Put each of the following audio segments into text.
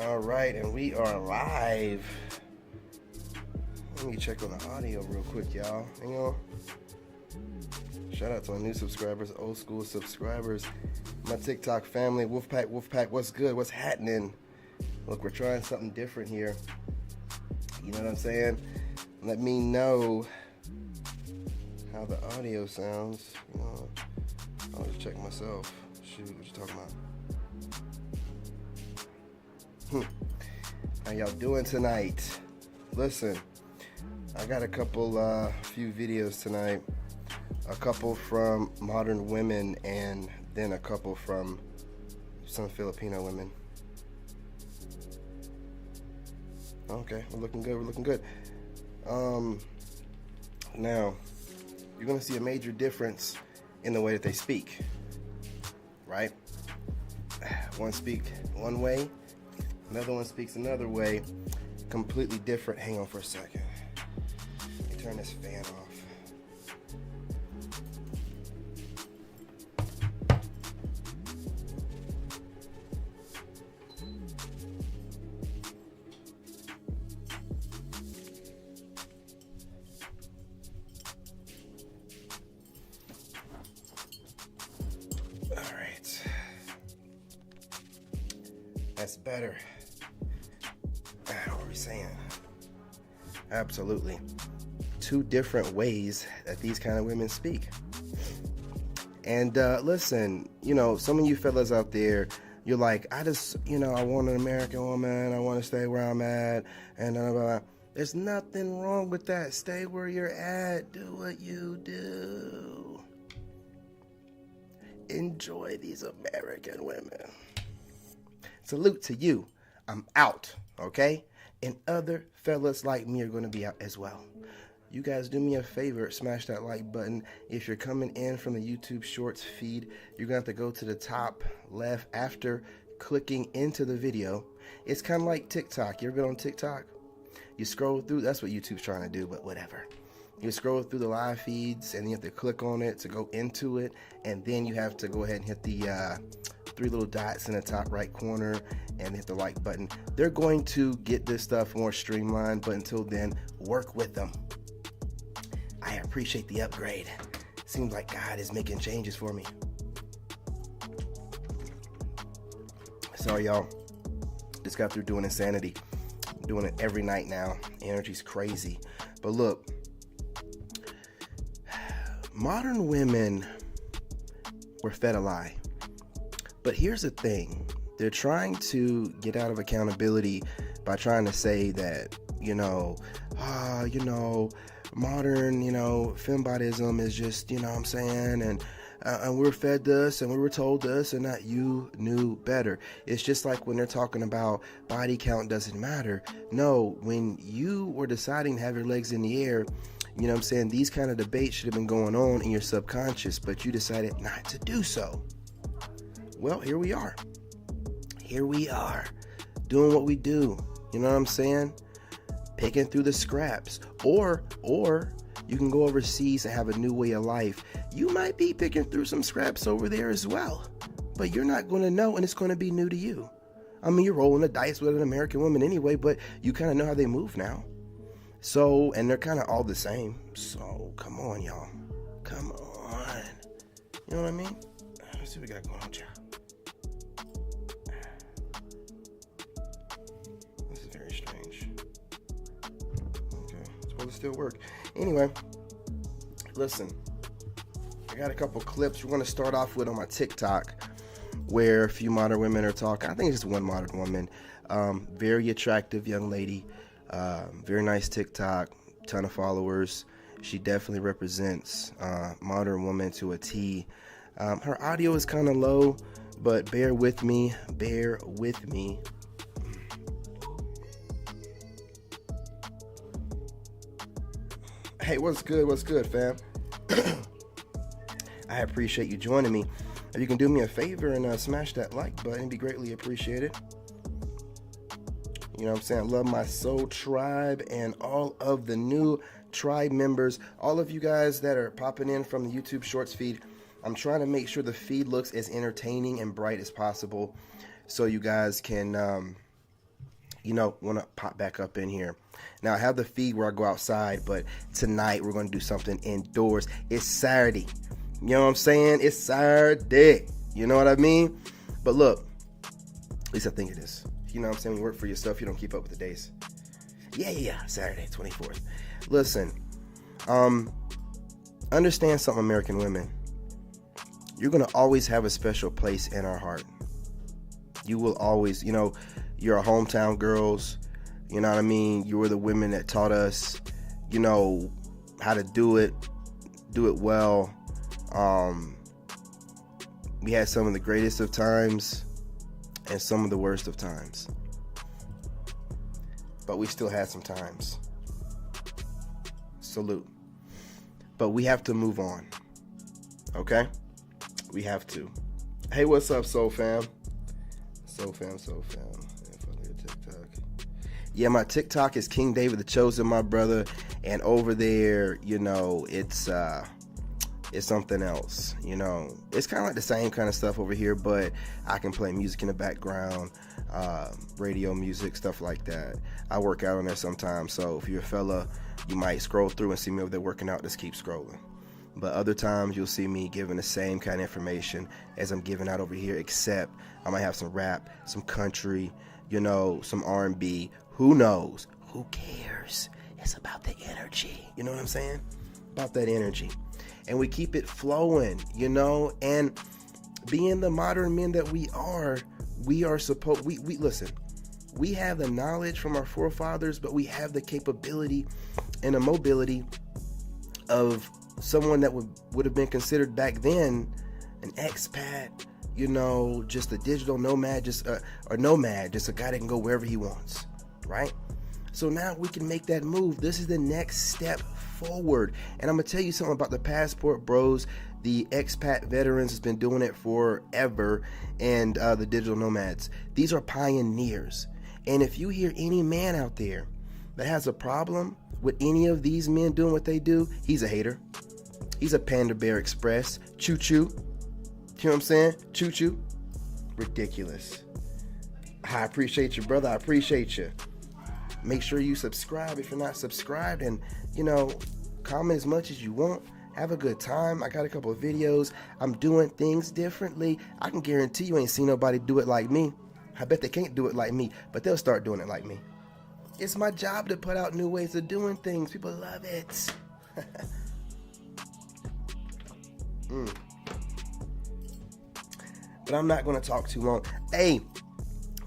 All right, and we are live. Let me check on the audio real quick, y'all. Hang on. Shout out to my new subscribers, old school subscribers, my TikTok family, Wolfpack, what's good? What's happening? Look, we're trying something different here. You know what I'm saying? Let me know how the audio sounds. You know, I'll just check myself. Shoot, what you talking about? How y'all doing tonight? Listen, I got a few videos tonight. A couple from modern women and then a couple from some Filipino women. Okay, we're looking good. Now, you're gonna see a major difference in the way that they speak, right? One speaks one way, another one speaks another way, completely different. Hang on for a second. Let me turn this fan off. That's better. What were we saying? Absolutely. Two different ways that these kind of women speak. And listen, you know, some of you fellas out there, you're like, I want an American woman. I want to stay where I'm at. And blah, blah, blah. There's nothing wrong with that. Stay where you're at. Do what you do. Enjoy these American women. Salute to you. I'm out, okay? And other fellas like me are going to be out as well. You guys do me a favor, smash that like button. If you're coming in from the YouTube Shorts feed, you're going to have to go to the top left after clicking into the video. It's kind of like TikTok. You ever been on TikTok? You scroll through, that's what YouTube's trying to do, but whatever. You scroll through the live feeds and you have to click on it to go into it, and then you have to go ahead and hit the three little dots in the top right corner and hit the like button. They're going to get this stuff more streamlined, but until then, work with them. I appreciate the upgrade. Seems like God is making changes for me. Sorry, y'all. Just got through doing insanity. I'm doing it every night now. Energy's crazy. But look, modern women were fed a lie. But here's the thing. They're trying to get out of accountability by trying to say that, modern, fembodism is just, what I'm saying, and we're fed this and we were told this and that you knew better. It's just like when they're talking about body count doesn't matter. No, when you were deciding to have your legs in the air, these kind of debates should have been going on in your subconscious, but you decided not to do so. Well, here we are. Here we are, doing what we do. You know what I'm saying? Picking through the scraps. Or you can go overseas and have a new way of life. You might be picking through some scraps over there as well. But you're not going to know, and it's going to be new to you. I mean, you're rolling the dice with an American woman anyway, but you kind of know how they move now. So, and they're kind of all the same. So, come on, y'all. Come on. You know what I mean? Let's see what we got going on, y'all. Still work. Anyway, listen, I got a couple clips we're going to start off with on my TikTok where a few modern women are talking. I think it's just one modern woman. Very attractive young lady. Very nice TikTok. Ton of followers. She definitely represents modern woman to a T. Her audio is kind of low, but bear with me. Bear with me. Hey, what's good, fam? I appreciate you joining me. If you can do me a favor and smash that like button, it'd be greatly appreciated. You know what I'm saying? I love my soul tribe and all of the new tribe members. All of you guys that are popping in from the YouTube Shorts feed. I'm trying to make sure the feed looks as entertaining and bright as possible so you guys can want to pop back up in here. Now I have the feed where I go outside, but tonight we're going to do something indoors. It's Saturday. You know what I'm saying? It's Saturday. You know what I mean? But look, at least I think it is. You know what I'm saying? When you work for yourself, you don't keep up with the days. Yeah. Saturday, 24th. Listen, understand something, American women. You're going to always have a special place in our heart. You will always, you're our hometown girls. You know what I mean? You were the women that taught us, how to do it well. We had some of the greatest of times and some of the worst of times. But we still had some times. Salute. But we have to move on. Okay? We have to. Hey, what's up, Soul Fam? Soul Fam. TikTok. Yeah, my TikTok is King David the Chosen, my brother. And over there, it's something else. It's kind of like the same kind of stuff over here, but I can play music in the background, radio music, stuff like that. I work out on there sometimes, so if you're a fella, you might scroll through and see me over there working out. Just keep scrolling. But other times you'll see me giving the same kind of information as I'm giving out over here, except I might have some rap, some country, some R&B. Who knows? Who cares? It's about the energy. You know what I'm saying? About that energy. And we keep it flowing, and being the modern men that we are supposed, we listen, we have the knowledge from our forefathers, but we have the capability and the mobility of someone that would have been considered back then an expat, just a digital nomad, just a guy that can go wherever he wants, right? So now we can make that move. This is the next step forward. And I'm going to tell you something about the passport bros. The expat veterans has been doing it forever. And the digital nomads. These are pioneers. And if you hear any man out there that has a problem with any of these men doing what they do, he's a hater. He's a Panda Bear Express. Choo-choo. You know what I'm saying? Choo-choo. Ridiculous. I appreciate you, brother. I appreciate you. Make sure you subscribe if you're not subscribed, and comment as much as you want. Have a good time. I got a couple of videos. I'm doing things differently. I can guarantee you ain't seen nobody do it like me. I bet they can't do it like me, but they'll start doing it like me. It's my job to put out new ways of doing things. People love it. But I'm not going to talk too long. Hey,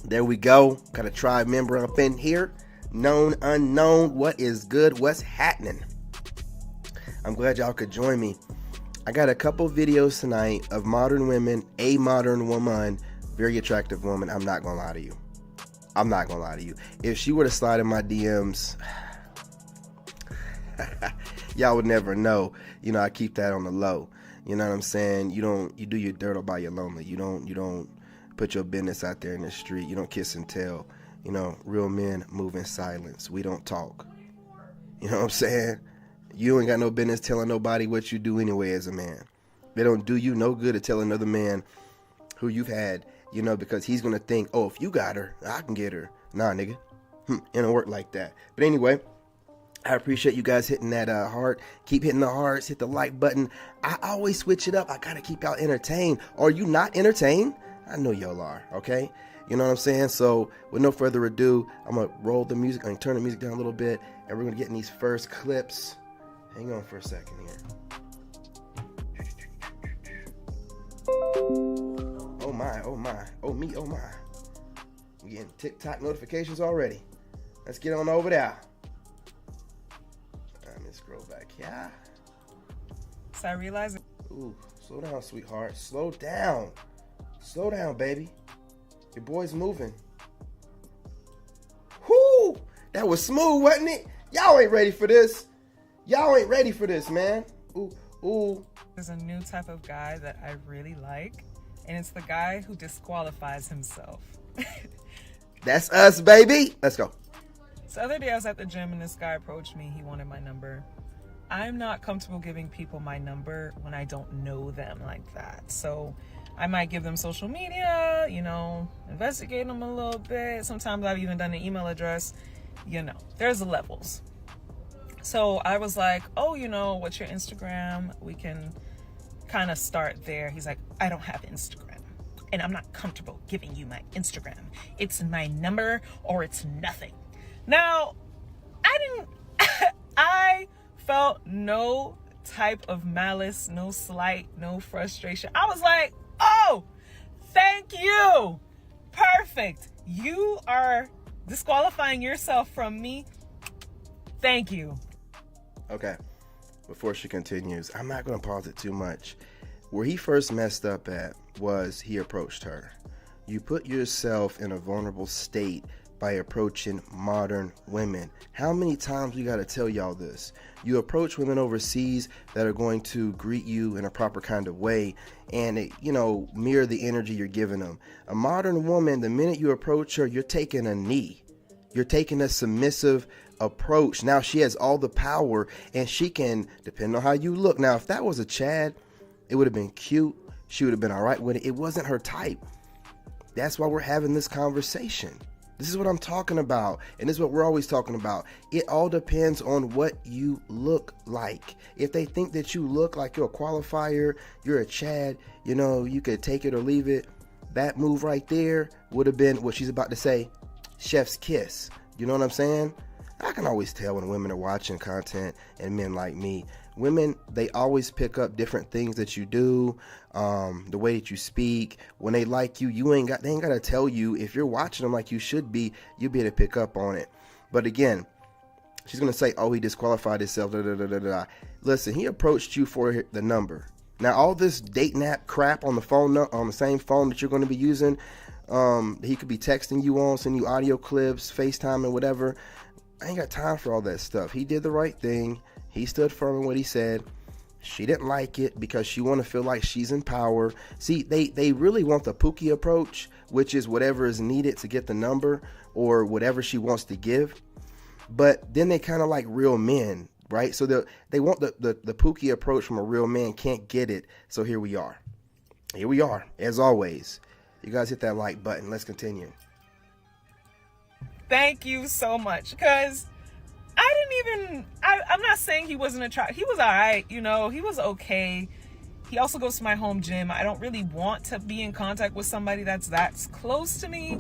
there we go. Got a tribe member up in here. Known, unknown, what is good, what's happening? I'm glad y'all could join me. I got a couple videos tonight of modern women, a modern woman, very attractive woman. I'm not gonna lie to you. If she were to slide in my DMs, y'all would never know. I keep that on the low. You know what I'm saying? You do your dirt all by your lonely. You don't put your business out there in the street. You don't kiss and tell. Real men move in silence. We don't talk. You know what I'm saying? You ain't got no business telling nobody what you do anyway as a man. They don't do you no good to tell another man who you've had, because he's going to think, oh, if you got her, I can get her. Nah, nigga. It don't work like that. But anyway, I appreciate you guys hitting that heart. Keep hitting the hearts. Hit the like button. I always switch it up. I got to keep y'all entertained. Are you not entertained? I know y'all are, okay? You know what I'm saying? So with no further ado, I'm going to roll the music. I'm going to turn the music down a little bit. And we're going to get in these first clips. Hang on for a second here. Oh my. Oh me, oh my. We're getting TikTok notifications already. Let's get on over there. Let me scroll back. Yeah. So I realized. Ooh, slow down, sweetheart. Slow down. Slow down, baby. Your boy's moving. Whoo! That was smooth, wasn't it? Y'all ain't ready for this. Y'all ain't ready for this, man. Ooh. There's a new type of guy that I really like, and it's the guy who disqualifies himself. That's us, baby. Let's go. So the other day I was at the gym and this guy approached me. He wanted my number. I'm not comfortable giving people my number when I don't know them like that. So I might give them social media, you know, investigate them a little bit. Sometimes I've even done an email address, you know, there's levels. So I was like, oh, you know, what's your Instagram? We can kind of start there. He's like, I don't have Instagram and I'm not comfortable giving you my Instagram. It's my number or it's nothing. Now, I felt no type of malice, no slight, no frustration. I was like, oh, thank you. Perfect. You are disqualifying yourself from me. Thank you. Okay, before she continues, I'm not going to pause it too much. Where he first messed up at was he approached her. You put yourself in a vulnerable state by approaching modern women. How many times we got to tell y'all this? You approach women overseas that are going to greet you in a proper kind of way and it, you know, mirror the energy you're giving them. A modern woman, the minute you approach her, you're taking a knee. You're taking a submissive approach. Now she has all the power and she can, depending on how you look. Now, if that was a Chad, it would have been cute. She would have been all right with it. It wasn't her type. That's why we're having this conversation. This is what I'm talking about. And this is what we're always talking about. It all depends on what you look like. If they think that you look like you're a qualifier, you're a Chad, you know, you could take it or leave it. That move right there would have been what she's about to say, chef's kiss. You know what I'm saying? I can always tell when women are watching content and men like me. Women, they always pick up different things that you do, the way that you speak. When they like you, they ain't got to tell you. If you're watching them like you should be, you'll be able to pick up on it. But again, she's going to say, oh, he disqualified himself. Da, da, da, da, da. Listen, he approached you for the number. Now, all this dating app crap on the phone, on the same phone that you're going to be using, he could be texting you on, sending you audio clips, FaceTime and whatever. I ain't got time for all that stuff. He did the right thing. He stood firm in what he said. She didn't like it because she want to feel like she's in power. See, they really want the Pookie approach, which is whatever is needed to get the number or whatever she wants to give. But then they kind of like real men, right? So they want the Pookie approach from a real man, can't get it. So here we are. Here we are, as always. You guys hit that like button. Let's continue. Thank you so much. Because I'm not saying he wasn't attractive. He was all right, you know, he was okay. He also goes to my home gym. I don't really want to be in contact with somebody that's close to me.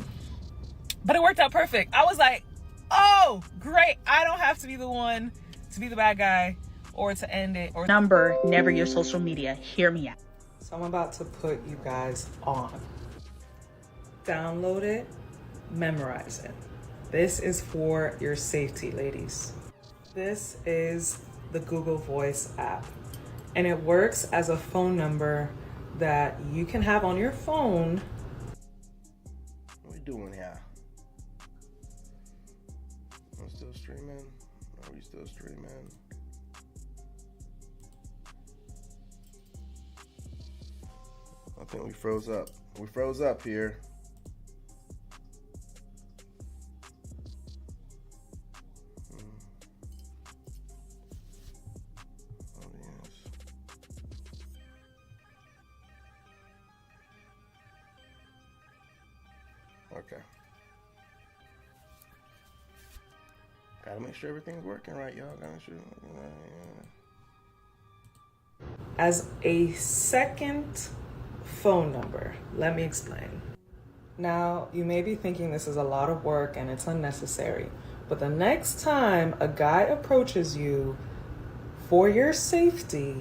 But it worked out perfect. I was like, oh, great. I don't have to be the one to be the bad guy or to end it. Or Number, never your social media. Hear me out. So I'm about to put you guys on. Download it, memorize it. This is for your safety, ladies. This is the Google Voice app, and it works as a phone number that you can have on your phone. What are we doing here? I'm still streaming. Are we still streaming? I think we froze up. We froze up here. Okay. Gotta make sure everything's working right, y'all. Gotta make sure. As a second phone number, let me explain. Now, you may be thinking this is a lot of work and it's unnecessary, but the next time a guy approaches you for your safety,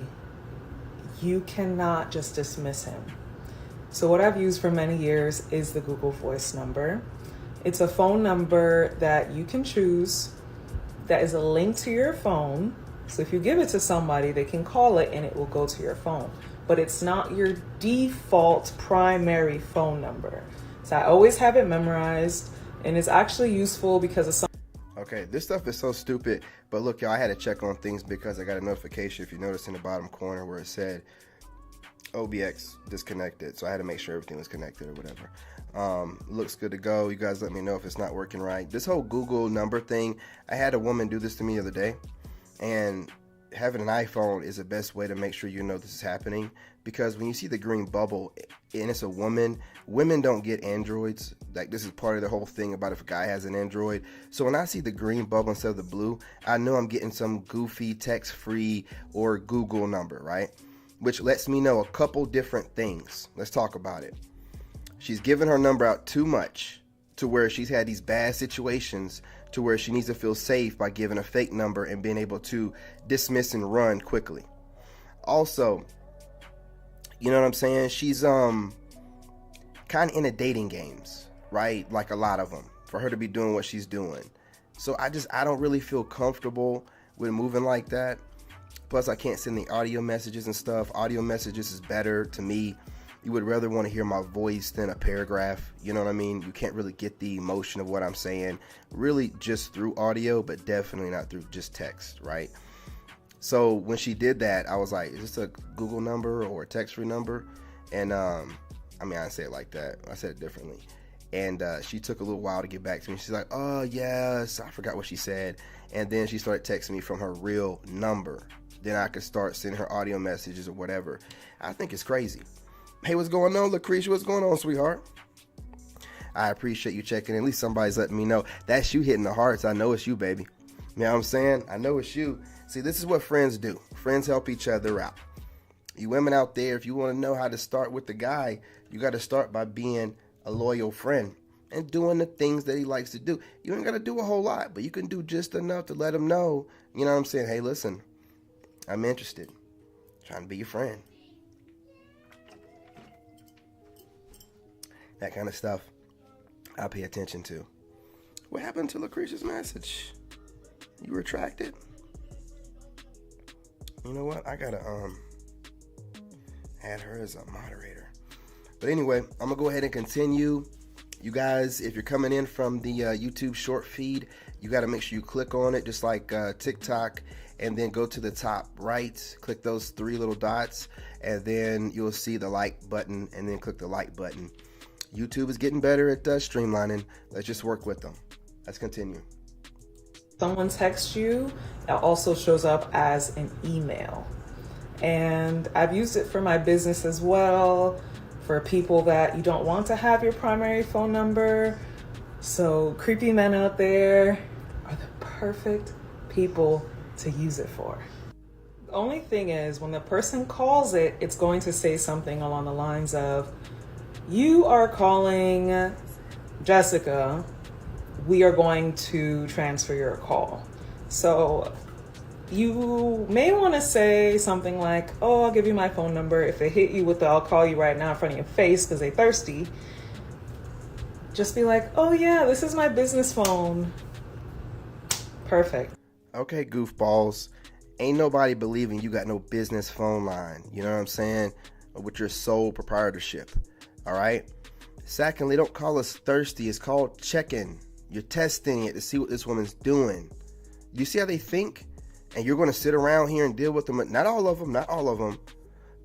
you cannot just dismiss him. So what I've used for many years is the Google Voice number. It's a phone number that you can choose that is a link to your phone. So if you give it to somebody, they can call it and it will go to your phone. But it's not your default primary phone number. So I always have it memorized, and it's actually useful because of some. Okay, this stuff is so stupid, but look, y'all, I had to check on things because I got a notification, if you notice in the bottom corner where it said OBX disconnected, so I had to make sure everything was connected or whatever. Looks good to go. You guys let me know if it's not working right. This whole Google number thing, I had a woman do this to me the other day, and having an iPhone is the best way to make sure you know this is happening, because when you see the green bubble, and it's a woman, women don't get Androids. Like, this is part of the whole thing about if a guy has an Android. So when I see the green bubble instead of the blue, I know I'm getting some goofy text-free or Google number, right? Which lets me know a couple different things. Let's talk about it. She's given her number out too much to where she's had these bad situations to where she needs to feel safe by giving a fake number and being able to dismiss and run quickly. Also, you know what I'm saying? She's kind of into dating games, right? Like a lot of them, for her to be doing what she's doing. So I don't really feel comfortable with moving like that. Plus, I can't send the audio messages and stuff. Audio messages is better to me. You would rather want to hear my voice than a paragraph. You know what I mean? You can't really get the emotion of what I'm saying really just through audio, but definitely not through just text, right? So when she did that, I was like, is this a Google number or a text-free number? And I didn't say it like that. I said it differently. And she took a little while to get back to me. She's like, oh, yes. I forgot what she said. And then she started texting me from her real number. Then I could start sending her audio messages or whatever. I think it's crazy. Hey, what's going on, Lucretia? What's going on, sweetheart? I appreciate you checking in. At least somebody's letting me know. That's you hitting the hearts. I know it's you, baby. You know what I'm saying? I know it's you. See, this is what friends do. Friends help each other out. You women out there, if you want to know how to start with the guy, you got to start by being a loyal friend and doing the things that he likes to do. You ain't got to do a whole lot, but you can do just enough to let him know, you know what I'm saying? Hey, listen, I'm interested. Trying to be your friend. That kind of stuff I pay attention to. What happened to Lucretia's message? You retracted? You know what? I gotta add her as a moderator. But anyway, I'm gonna go ahead and continue. You guys, if you're coming in from the YouTube short feed, you gotta make sure you click on it just like TikTok, and then go to the top right, click those three little dots, and then you'll see the like button, and then click the like button. YouTube is getting better at streamlining. Let's just work with them. Let's continue. Someone texts you, it also shows up as an email. And I've used it for my business as well, for people that you don't want to have your primary phone number. So creepy men out there are the perfect people to use it for. The only thing is, when the person calls it, it's going to say something along the lines of, you are calling Jessica, we are going to transfer your call. So you may want to say something like, oh, I'll give you my phone number. If they hit you with the, I'll call you right now in front of your face because they're thirsty, just be like, oh yeah, this is my business phone. Perfect. Okay, goofballs. Ain't nobody believing you got no business phone line. You know what I'm saying? With your sole proprietorship. All right. Secondly, don't call us thirsty. It's called checking. You're testing it to see what this woman's doing. You see how they think? And you're going to sit around here and deal with them. Not all of them.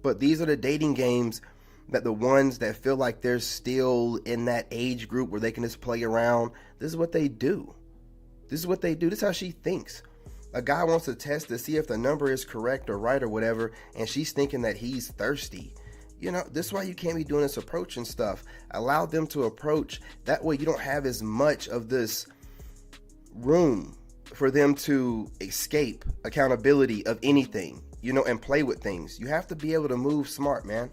But these are the dating games that the ones that feel like they're still in that age group where they can just play around. This is what they do. This is how she thinks. A guy wants to test to see if the number is correct or right or whatever, and she's thinking that he's thirsty. You know, this is why you can't be doing this approaching stuff. Allow them to approach. That way you don't have as much of this room for them to escape accountability of anything, you know, and play with things. You have to be able to move smart, man.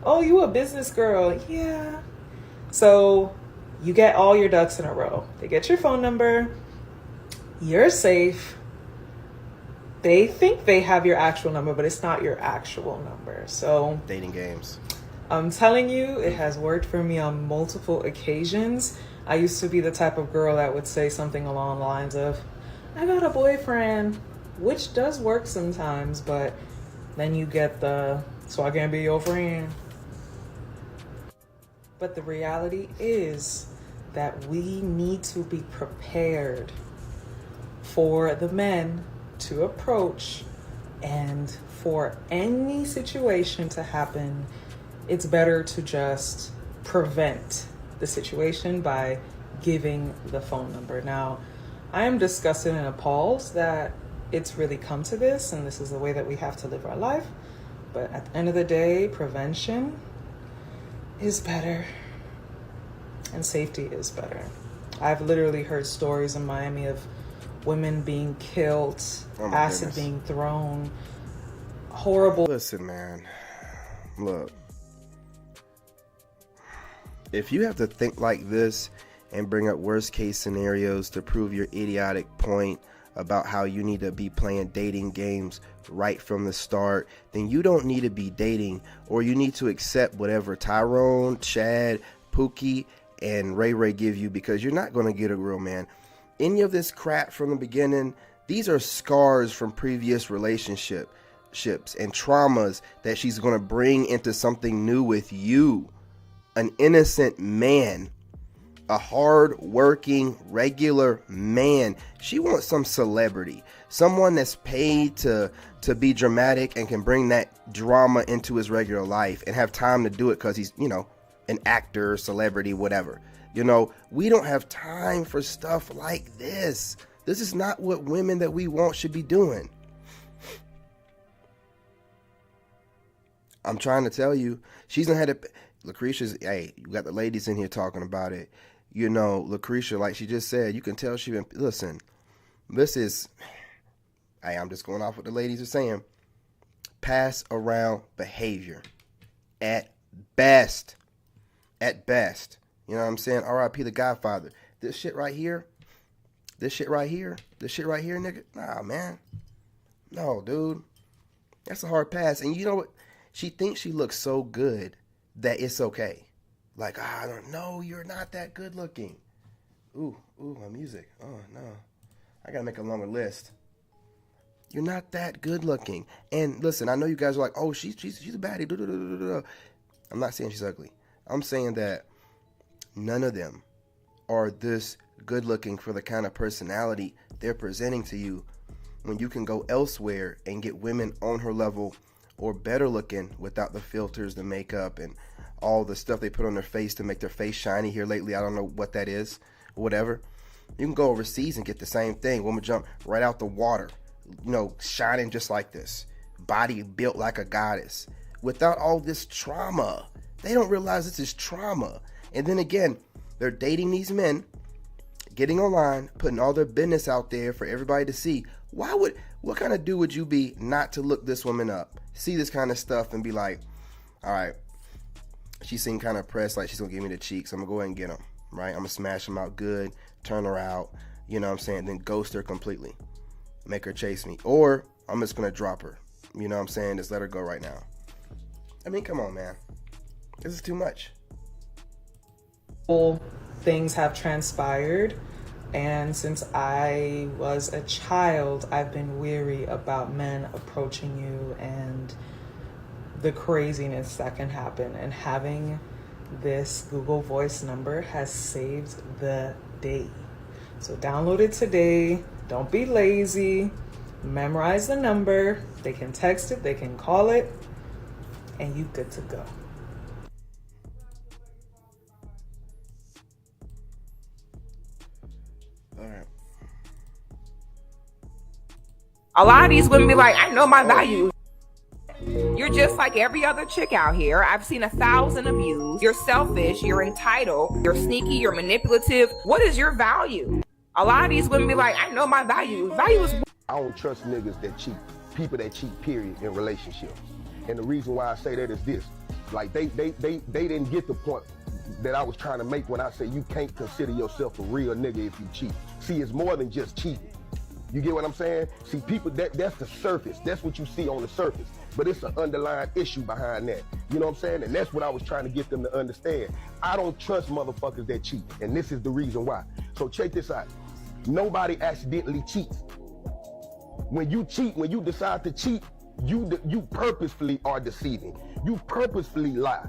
Oh, you a business girl. Yeah. So you get all your ducks in a row. They get your phone number. You're safe. They think they have your actual number, but it's not your actual number. So dating games. I'm telling you, it has worked for me on multiple occasions. I used to be the type of girl that would say something along the lines of, I got a boyfriend, which does work sometimes, but then you get the, so I can't be your friend. But the reality is that we need to be prepared for the men to approach, and for any situation to happen, it's better to just prevent the situation by giving the phone number. Now, I am disgusted and appalled that it's really come to this, and this is the way that we have to live our life. But at the end of the day, prevention is better and safety is better. I've literally heard stories in Miami of women being killed, acid being thrown, horrible. Listen, man, look, if you have to think like this and bring up worst case scenarios to prove your idiotic point about how you need to be playing dating games right from the start, then you don't need to be dating, or you need to accept whatever Tyrone, Chad, Pookie, and Ray Ray give you, because you're not going to get a real man. Any of this crap from the beginning, these are scars from previous relationships and traumas that she's going to bring into something new with you. An innocent man, a hard-working, regular man. She wants some celebrity, someone that's paid to be dramatic and can bring that drama into his regular life and have time to do it because he's, an actor, celebrity, whatever. We don't have time for stuff like this. This is not what women that we want should be doing. I'm trying to tell you, she's gonna have to. Lucretia's, hey, you got the ladies in here talking about it. Lucretia, like she just said, you can tell she been, listen, this is, hey, I'm just going off what the ladies are saying. Pass around behavior. At best. At best. You know what I'm saying? R.I.P. the Godfather. This shit right here, nigga. Nah, man. No, dude. That's a hard pass. And you know what? She thinks she looks so good that it's okay. Like, I don't know, you're not that good looking. Ooh, my music. Oh, no. I gotta make a longer list. You're not that good looking. And listen, I know you guys are like, oh, she's a baddie. I'm not saying she's ugly. I'm saying that none of them are this good looking for the kind of personality they're presenting to you, when you can go elsewhere and get women on her level or better looking without the filters, the makeup, and all the stuff they put on their face to make their face shiny here lately. I don't know what that is, or whatever. You can go overseas and get the same thing. Woman jump right out the water, shining just like this. Body built like a goddess. Without all this trauma. They don't realize this is trauma. And then again, they're dating these men, getting online, putting all their business out there for everybody to see. What kind of dude would you be not to look this woman up, see this kind of stuff, and be like, all right, she seemed kind of pressed, like she's going to give me the cheeks. I'm going to go ahead and get them, right? I'm going to smash them out good, turn her out, you know what I'm saying? Then ghost her completely, make her chase me. Or I'm just going to drop her, you know what I'm saying? Just let her go right now. I mean, come on, man. This is too much. Things have transpired. And since I was a child, I've been weary about men approaching you and the craziness that can happen. And having this Google Voice number has saved the day. So download it today. Don't be lazy. Memorize the number. They can text it, they can call it, and you good to go. A lot of these women be like, I know my value. You're just like every other chick out here. I've seen 1,000 of you. You're selfish, you're entitled, you're sneaky, you're manipulative. What is your value? A lot of these women be like, I know my value. Value is... I don't trust niggas that cheat, people that cheat, period, in relationships. And the reason why I say that is this. Like, they didn't get the point that I was trying to make when I say you can't consider yourself a real nigga if you cheat. See, it's more than just cheating. You get what I'm saying? See, people, that's the surface. That's what you see on the surface. But it's an underlying issue behind that. You know what I'm saying? And that's what I was trying to get them to understand. I don't trust motherfuckers that cheat. And this is the reason why. So check this out. Nobody accidentally cheats. When you cheat, when you decide to cheat, you purposefully are deceiving. You purposefully lie.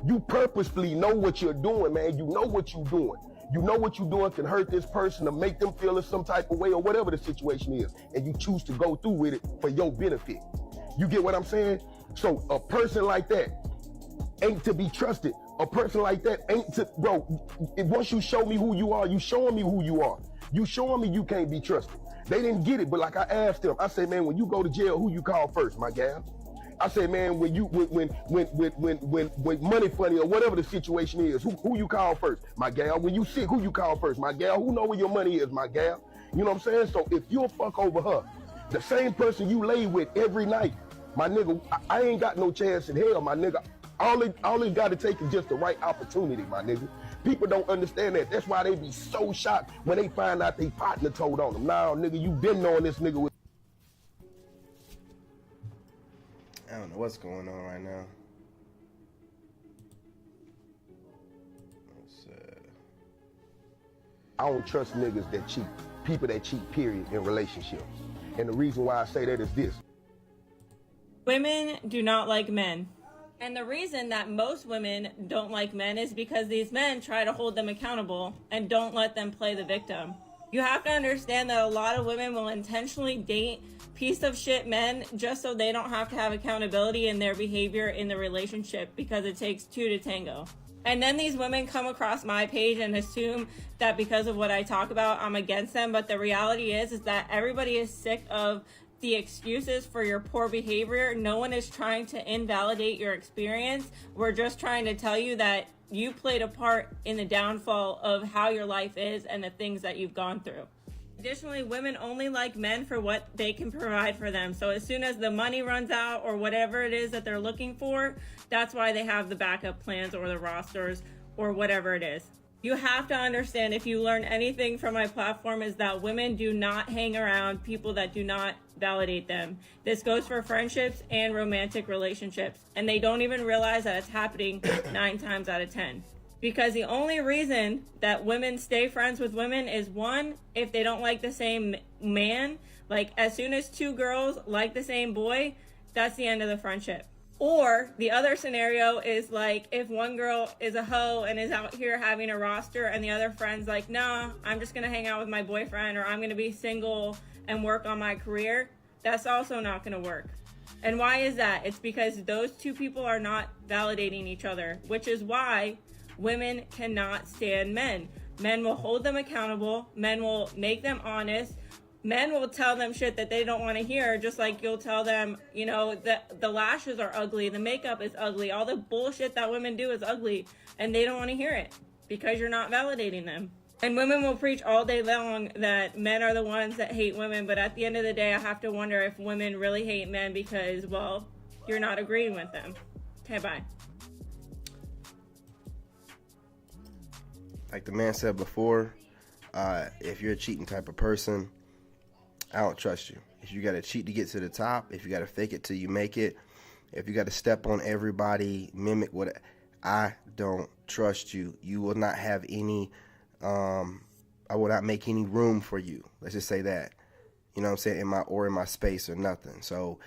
You purposefully know what you're doing, man. You know what you're doing. You know what you're doing can hurt this person or make them feel in some type of way or whatever the situation is. And you choose to go through with it for your benefit. You get what I'm saying? So a person like that ain't to be trusted. A person like that ain't to, bro, once you show me who you are, you showing me who you are. You showing me you can't be trusted. They didn't get it, but like I asked them, I said, man, when you go to jail, who you call first, my gal? I said, man, when money funny or whatever the situation is, who you call first? My gal. When you sick, who you call first? My gal. Who know where your money is? My gal. You know what I'm saying? So if you'll fuck over her, the same person you lay with every night, my nigga, I ain't got no chance in hell, my nigga. All it got to take is just the right opportunity, my nigga. People don't understand that. That's why they be so shocked when they find out they partner told on them. Nah, nigga, you been knowing this nigga with. I don't know what's going on right now. I don't trust niggas that cheat, people that cheat, period, in relationships. And the reason why I say that is this. Women do not like men. And the reason that most women don't like men is because these men try to hold them accountable and don't let them play the victim. You have to understand that a lot of women will intentionally date piece of shit men just so they don't have to have accountability in their behavior in the relationship, because it takes two to tango. And then these women come across my page and assume that because of what I talk about, I'm against them. But the reality is that everybody is sick of the excuses for your poor behavior. No one is trying to invalidate your experience. We're just trying to tell you that you played a part in the downfall of how your life is and the things that you've gone through. Additionally, women only like men for what they can provide for them. So as soon as the money runs out or whatever it is that they're looking for, that's why they have the backup plans or the rosters or whatever it is. You have to understand, if you learn anything from my platform, is that women do not hang around people that do not validate them. This goes for friendships and romantic relationships, and they don't even realize that it's happening 9 times out of 10. Because the only reason that women stay friends with women is, one, if they don't like the same man. Like, as soon as 2 girls like the same boy, that's the end of the friendship. Or the other scenario is like, if one girl is a hoe and is out here having a roster and the other friend's like, nah, I'm just gonna hang out with my boyfriend, or I'm gonna be single and work on my career, that's also not gonna work. And why is that? It's because those 2 people are not validating each other, which is why women cannot stand men. Men will hold them accountable. Men will make them honest. Men will tell them shit that they don't want to hear, just like you'll tell them, you know, the lashes are ugly, the makeup is ugly, all the bullshit that women do is ugly, and they don't want to hear it because you're not validating them. And women will preach all day long that men are the ones that hate women, but at the end of the day, I have to wonder if women really hate men because, well, you're not agreeing with them. Okay, bye. Like the man said before, if you're a cheating type of person, I don't trust you. If you got to cheat to get to the top, if you got to fake it till you make it, if you got to step on everybody, mimic what, I don't trust you. You will not have any, I will not make any room for you. Let's just say that. You know what I'm saying? In my space or nothing. So,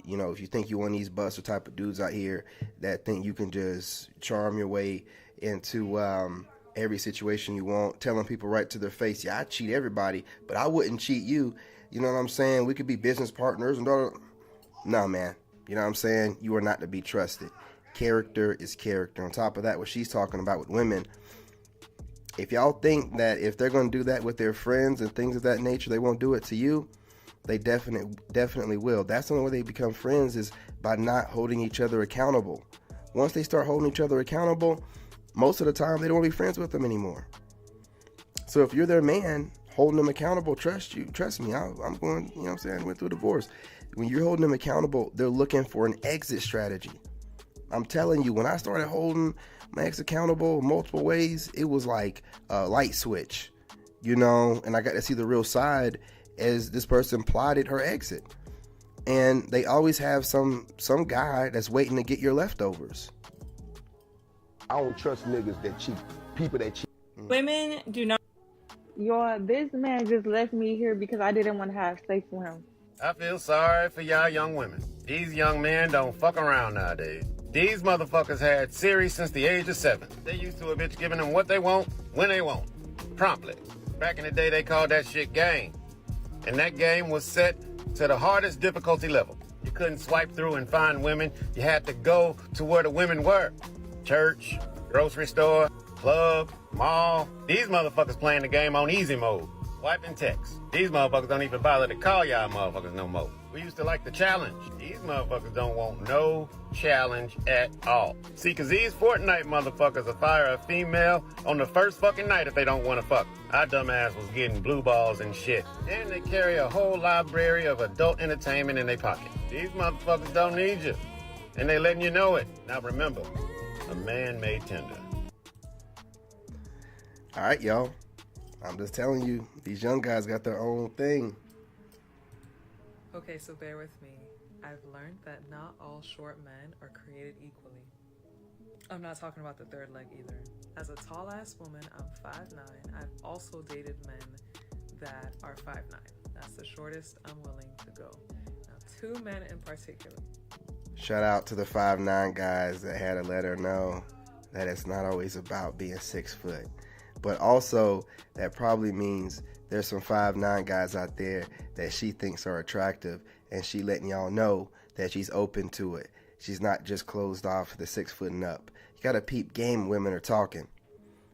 you know, if you think you're one of these buster type of dudes out here that think you can just charm your way into every situation you want, telling people right to their face, yeah, I cheat everybody, but I wouldn't cheat you. You know what I'm saying? We could be business partners and all. No, man. You know what I'm saying? You are not to be trusted. Character is character. On top of that, what she's talking about with women, if y'all think that if they're going to do that with their friends and things of that nature, they won't do it to you, they definitely will. That's the only way they become friends, is by not holding each other accountable. Once they start holding each other accountable, most of the time they don't want to be friends with them anymore. So if you're their man, holding them accountable, trust me, I'm going, you know what I'm saying, I went through a divorce. When you're holding them accountable, they're looking for an exit strategy. I'm telling you, when I started holding my ex accountable multiple ways, it was like a light switch, you know, and I got to see the real side as this person plotted her exit. And they always have some guy that's waiting to get your leftovers. I don't trust niggas that cheat, people that cheat. Women do not. Y'all, this man just left me here because I didn't want to have sex with him. I feel sorry for y'all young women. These young men don't fuck around nowadays. These motherfuckers had series since the age of 7. They used to a bitch giving them what they want, when they want, promptly. Back in the day, they called that shit game. And that game was set to the hardest difficulty level. You couldn't swipe through and find women. You had to go to where the women were. Church, grocery store, club, mall. These motherfuckers playing the game on easy mode. Wiping texts. These motherfuckers don't even bother to call y'all motherfuckers no more. We used to like the challenge. These motherfuckers don't want no challenge at all. See, cause these Fortnite motherfuckers will fire a female on the first fucking night if they don't want to fuck. Our dumbass was getting blue balls and shit. And they carry a whole library of adult entertainment in their pocket. These motherfuckers don't need you. And they letting you know it. Now remember, a man made Tinder. All right, y'all. I'm just telling you, these young guys got their own thing. Okay, so bear with me. I've learned that not all short men are created equally. I'm not talking about the third leg either. As a tall ass woman, I'm 5'9". I've also dated men that are 5'9". That's the shortest I'm willing to go. Now, 2 men in particular. Shout out to the 5'9" guys that had to let her know that it's not always about being 6 foot. But also, that probably means there's some 5'9" guys out there that she thinks are attractive, and she letting y'all know that she's open to it. She's not just closed off the 6 foot and up. You gotta peep game women are talking.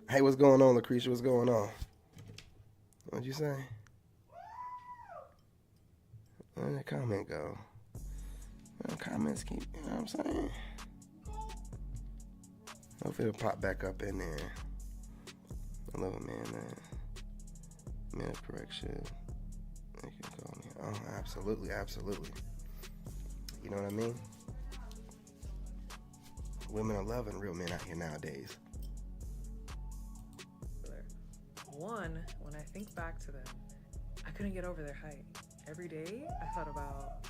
Hey, what's going on, Lucretia? What's going on? What'd you say? Where'd the comment go? Comments keep, you know what I'm saying? Hopefully it'll pop back up in there. I love a man of correction. You can call me. Oh, absolutely, absolutely. You know what I mean? Women are loving real men out here nowadays. One, when I think back to them, I couldn't get over their height. Every day, I thought about,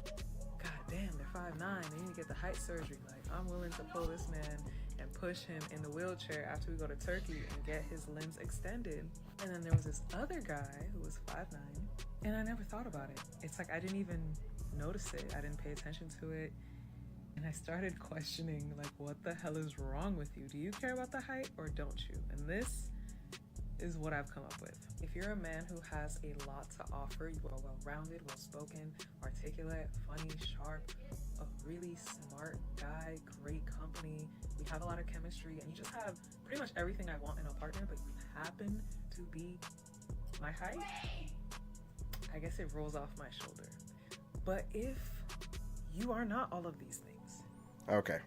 God damn, they're 5'9". They need to get the height surgery. Like, I'm willing to pull this man and push him in the wheelchair after we go to Turkey and get his limbs extended. And then there was this other guy who was 5'9", and I never thought about it. It's like I didn't even notice it. I didn't pay attention to it. And I started questioning, like, what the hell is wrong with you? Do you care about the height or don't you? And this is what I've come up with. If you're a man who has a lot to offer, you are well-rounded, well-spoken, articulate, funny, sharp, a really smart guy, great company, we have a lot of chemistry, and you just have pretty much everything I want in a partner, but you happen to be my height, I guess it rolls off my shoulder. But if you are not all of these things, Okay.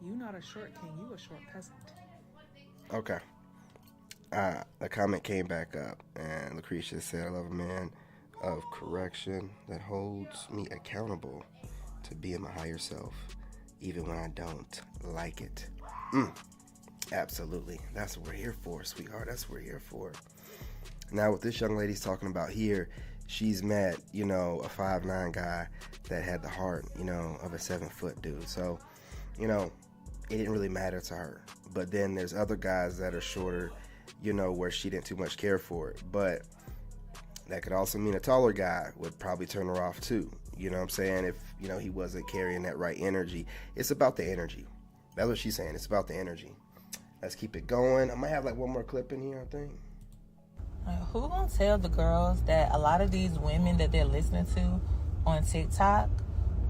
you not a short king, you a short peasant. Okay. The comment came back up, and Lucretia said, I love a man of correction that holds me accountable to being my higher self, even when I don't like it. Absolutely. That's what we're here for, sweetheart. That's what we're here for. Now, what this young lady's talking about here, she's met, a 5'9" guy that had the heart, of a 7 foot dude. So, it didn't really matter to her. But then there's other guys that are shorter, where she didn't too much care for it. But that could also mean a taller guy would probably turn her off too. You know what I'm saying? If, he wasn't carrying that right energy. It's about the energy. That's what she's saying. It's about the energy. Let's keep it going. I might have like one more clip in here, I think. Who gonna tell the girls that a lot of these women that they're listening to on TikTok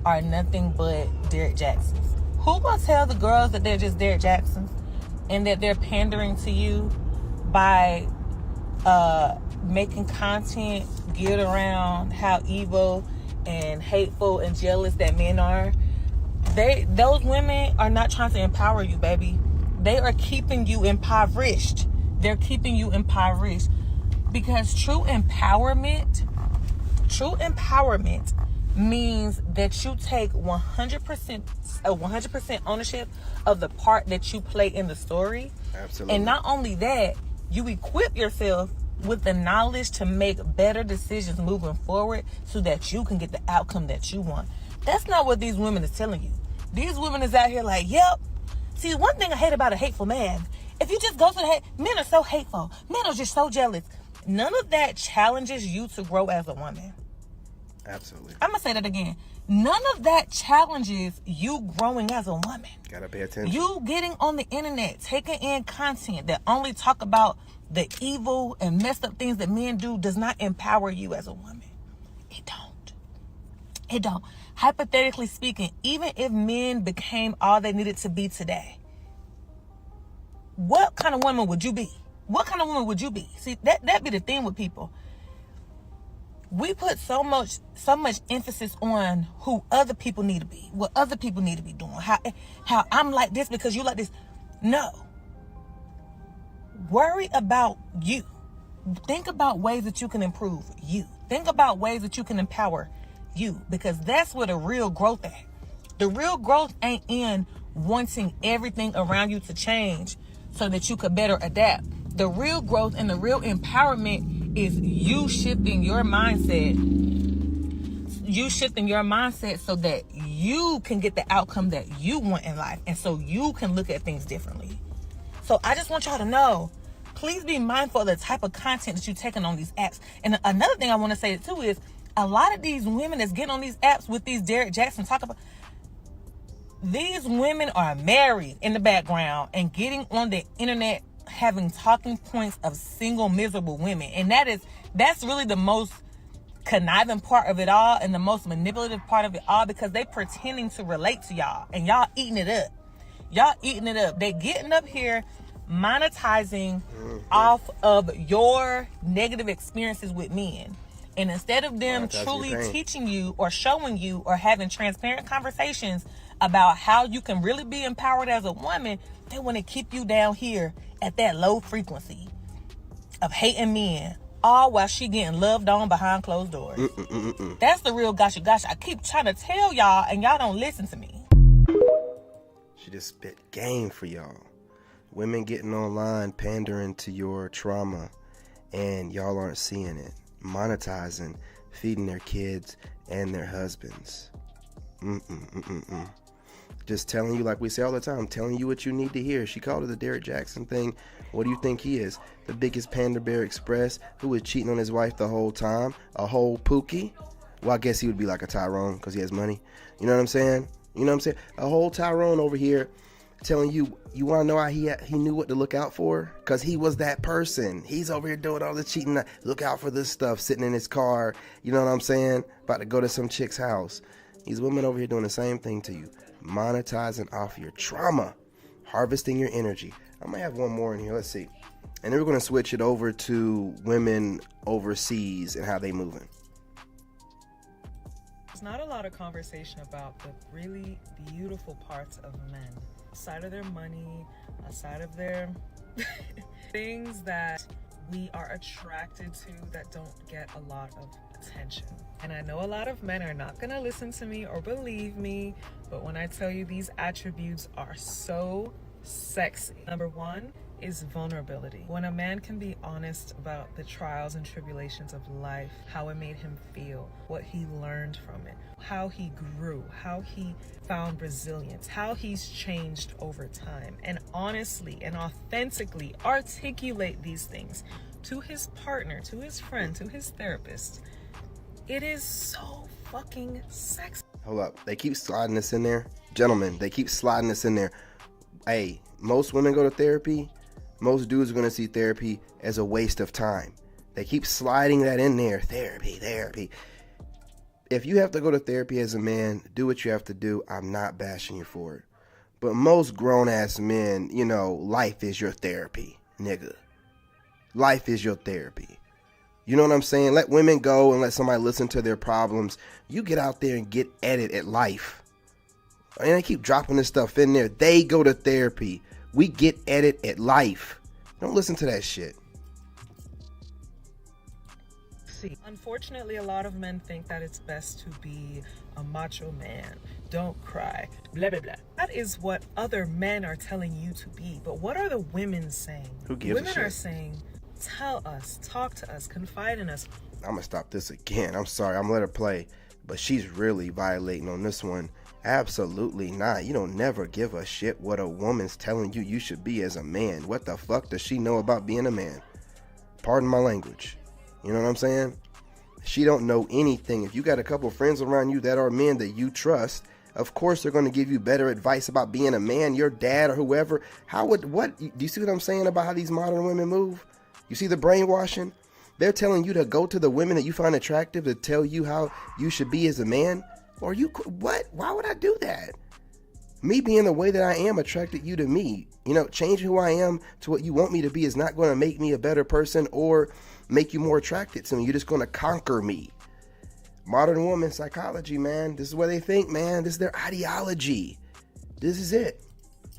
are nothing but Derek Jacksons? Who gonna tell the girls that they're just Derek Jacksons and that they're pandering to you by making content geared around how evil and hateful and jealous that men are? Those women are not trying to empower you, baby. They are keeping you impoverished. They're keeping you impoverished. Because true empowerment means that you take 100% ownership of the part that you play in the story. Absolutely. And not only that, you equip yourself with the knowledge to make better decisions moving forward so that you can get the outcome that you want. That's not what these women is telling you. These women is out here like, yep. See, one thing I hate about a hateful man, if you just go to the hate, men are so hateful. Men are just so jealous. None of that challenges you to grow as a woman. Absolutely. I'm going to say that again. None of that challenges you growing as a woman. Gotta pay attention. You getting on the internet, taking in content that only talk about the evil and messed up things that men do does not empower you as a woman. It don't. It don't. Hypothetically speaking, even if men became all they needed to be today, what kind of woman would you be? What kind of woman would you be? See, that be the thing with people. We put so much emphasis on who other people need to be, what other people need to be doing, how I'm like this because you like this. No. Worry about you. Think about ways that you can improve you. Think about ways that you can empower you, because that's where the real growth at. The real growth ain't in wanting everything around you to change so that you could better adapt. The real growth and the real empowerment is you shifting your mindset. You shifting your mindset so that you can get the outcome that you want in life, and so you can look at things differently. So I just want y'all to know, please be mindful of the type of content that you're taking on these apps. And another thing I want to say too is, a lot of these women that's getting on these apps with these Derek Jackson talk about, these women are married in the background and getting on the internet having talking points of single miserable women. And that's really the most conniving part of it all, and the most manipulative part of it all, because they pretending to relate to y'all and y'all eating it up. Y'all eating it up. They getting up here monetizing off of your negative experiences with men. And instead of them truly teaching you or showing you or having transparent conversations about how you can really be empowered as a woman, they want to keep you down here at that low frequency of hating men, all while she getting loved on behind closed doors. That's the real gotcha. I keep trying to tell y'all, and y'all don't listen to me. She just spit game for y'all. Women getting online pandering to your trauma, and y'all aren't seeing it. Monetizing, feeding their kids and their husbands. Just telling you, like we say all the time, telling you what you need to hear. She called it the Derek Jackson thing. What do you think he is? The biggest Panda Bear Express, who was cheating on his wife the whole time? A whole Pookie? Well, I guess he would be like a Tyrone because he has money. You know what I'm saying? A whole Tyrone over here telling you, you want to know how he knew what to look out for? Because he was that person. He's over here doing all the cheating. Look out for this stuff, sitting in his car. You know what I'm saying? About to go to some chick's house. These women over here doing the same thing to you. Monetizing off your trauma. Harvesting your energy. I might have one more in here. Let's see. And then we're going to switch it over to women overseas and how they moving. There's not a lot of conversation about the really beautiful parts of men. Aside of their money, aside of their things that we are attracted to that don't get a lot of attention. And I know a lot of men are not gonna listen to me or believe me, but when I tell you these attributes are so sexy. Number one is vulnerability. When a man can be honest about the trials and tribulations of life, how it made him feel, what he learned from it, how he grew, how he found resilience, how he's changed over time, and honestly and authentically articulate these things to his partner, to his friend, to his therapist, it is so fucking sexy. Hold up. They keep sliding this in there. Gentlemen, they keep sliding this in there. Hey, most women go to therapy. Most dudes are going to see therapy as a waste of time. They keep sliding that in there. Therapy. If you have to go to therapy as a man, do what you have to do. I'm not bashing you for it. But most grown-ass men, life is your therapy, nigga. Life is your therapy. You know what I'm saying? Let women go and let somebody listen to their problems. You get out there and get at it at life. And they keep dropping this stuff in there. They go to therapy. We get at it at life. Don't listen to that shit. Unfortunately, a lot of men think that it's best to be a macho man. Don't cry. Blah, blah, blah. That is what other men are telling you to be. But what are the women saying? Who gives a shit? Women are saying, tell us, talk to us, confide in us. I'm going to stop this again. I'm sorry. I'm going to let her play. But she's really violating on this one. Absolutely not. You don't never give a shit what a woman's telling you should be as a man. What the fuck does she know about being a man? Pardon my language. You know what I'm saying? She don't know anything. If you got a couple friends around you that are men that you trust, of course they're going to give you better advice about being a man. Your dad or whoever. Do you see what I'm saying about how these modern women move? You see the brainwashing? They're telling you to go to the women that you find attractive to tell you how you should be as a man. Or what? Why would I do that? Me being the way that I am attracted you to me. You know, changing who I am to what you want me to be is not going to make me a better person or make you more attracted to me. You're just going to conquer me. Modern woman psychology, man. This is what they think, man. This is their ideology. This is it.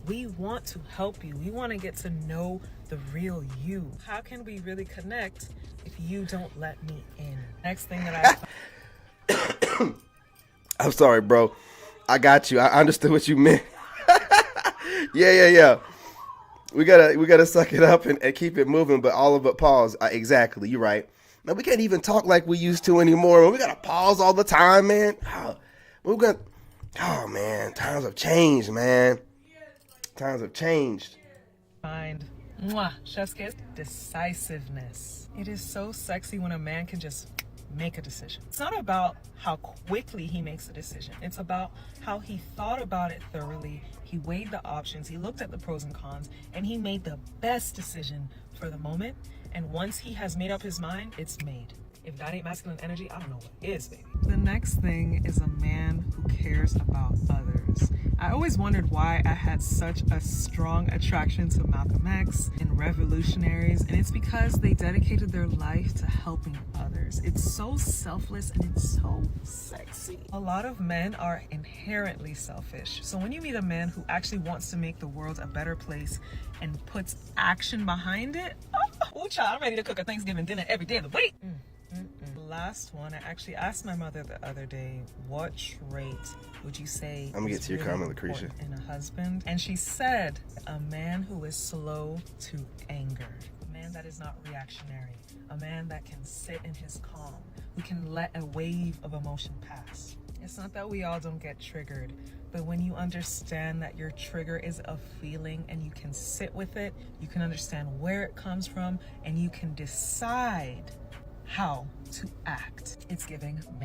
We want to help you. We want to get to know the real you. How can we really connect if you don't let me in? Next thing that I'm sorry, bro. I got you. I understood what you meant. Yeah. We gotta suck it up and keep it moving, but all of it pause. Exactly. You're right. Now we can't even talk like we used to anymore. We gotta pause all the time, man. Oh man, times have changed, man. Times have changed. find chef's kiss, decisiveness. It is so sexy when a man can just make a decision. It's not about how quickly he makes a decision. It's about how he thought about it thoroughly. He weighed the options, he looked at the pros and cons, and he made the best decision for the moment. And once he has made up his mind, it's made. If that ain't masculine energy, I don't know what is, baby. The next thing is a man who cares about others. I always wondered why I had such a strong attraction to Malcolm X and revolutionaries, and it's because they dedicated their life to helping others. It's so selfless and it's so sexy. A lot of men are inherently selfish. So when you meet a man who actually wants to make the world a better place and puts action behind it, oh child, I'm ready to cook a Thanksgiving dinner every day of the week. Last one, I actually asked my mother the other day, what trait would you say I'm gonna get to your comment, Lucretia, in a husband? And she said, a man who is slow to anger, a man that is not reactionary, a man that can sit in his calm, who can let a wave of emotion pass. It's not that we all don't get triggered, but when you understand that your trigger is a feeling and you can sit with it, you can understand where it comes from, and you can decide how to act. It's giving man.